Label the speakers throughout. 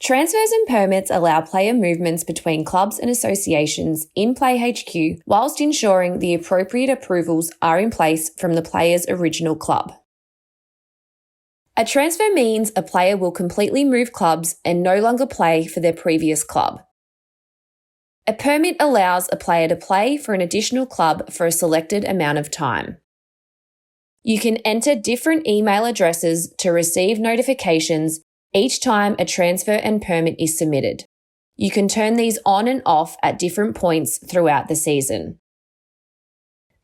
Speaker 1: Transfers and permits allow player movements between clubs and associations in PlayHQ whilst ensuring the appropriate approvals are in place from the player's original club. A transfer means a player will completely move clubs and no longer play for their previous club. A permit allows a player to play for an additional club for a selected amount of time. You can enter different email addresses to receive notifications each time a transfer and permit is submitted. You can turn these on and off at different points throughout the season.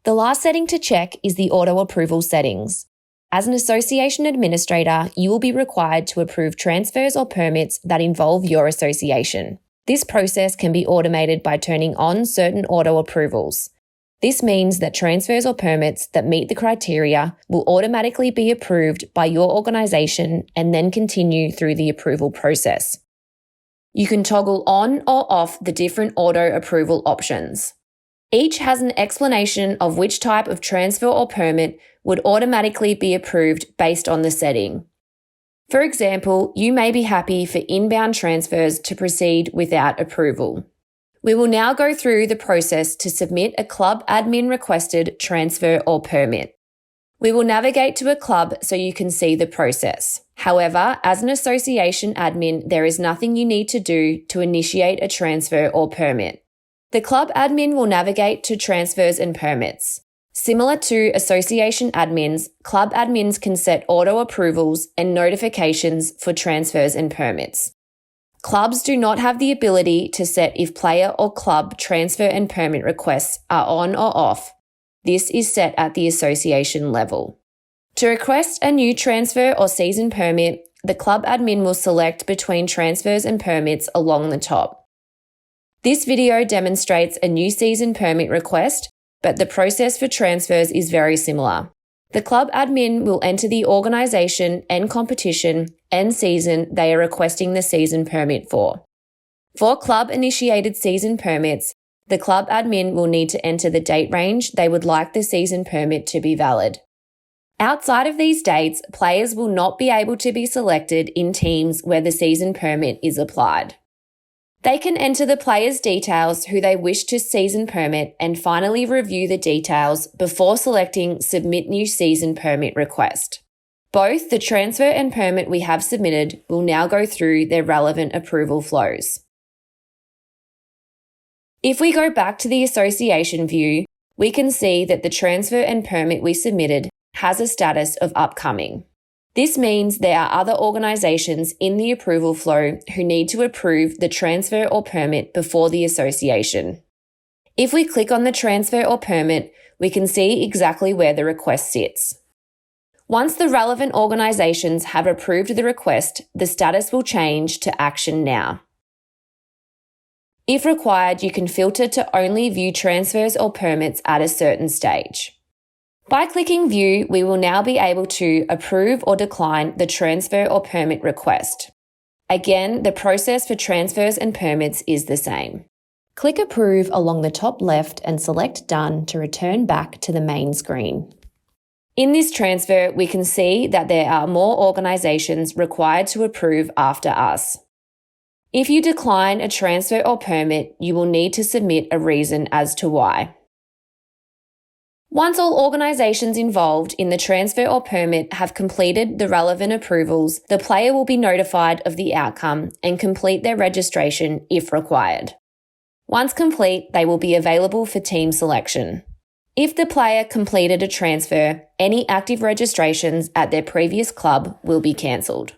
Speaker 1: The last setting to check is the auto approval settings. As an association administrator, you will be required to approve transfers or permits that involve your association. This process can be automated by turning on certain auto approvals. This means that transfers or permits that meet the criteria will automatically be approved by your organisation and then continue through the approval process. You can toggle on or off the different auto approval options. Each has an explanation of which type of transfer or permit would automatically be approved based on the setting. For example, you may be happy for inbound transfers to proceed without approval. We will now go through the process to submit a club admin requested transfer or permit. We will navigate to a club so you can see the process. However, as an association admin, there is nothing you need to do to initiate a transfer or permit. The club admin will navigate to transfers and permits. Similar to association admins, club admins can set auto approvals and notifications for transfers and permits. Clubs do not have the ability to set if player or club transfer and permit requests are on or off. This is set at the association level. To request a new transfer or season permit, the club admin will select between transfers and permits along the top. This video demonstrates a new season permit request, but the process for transfers is very similar. The club admin will enter the organisation and competition and season they are requesting the season permit for. For club-initiated season permits, the club admin will need to enter the date range they would like the season permit to be valid. Outside of these dates, players will not be able to be selected in teams where the season permit is applied. They can enter the player's details who they wish to season permit and finally review the details before selecting Submit New Season Permit Request. Both the transfer and permit we have submitted will now go through their relevant approval flows. If we go back to the association view, we can see that the transfer and permit we submitted has a status of upcoming. This means there are other organisations in the approval flow who need to approve the transfer or permit before the association. If we click on the transfer or permit, we can see exactly where the request sits. Once the relevant organisations have approved the request, the status will change to Action Now. If required, you can filter to only view transfers or permits at a certain stage. By clicking View, we will now be able to approve or decline the transfer or permit request. Again, the process for transfers and permits is the same. Click Approve along the top left and select Done to return back to the main screen. In this transfer, we can see that there are more organisations required to approve after us. If you decline a transfer or permit, you will need to submit a reason as to why. Once all organisations involved in the transfer or permit have completed the relevant approvals, the player will be notified of the outcome and complete their registration if required. Once complete, they will be available for team selection. If the player completed a transfer, any active registrations at their previous club will be cancelled.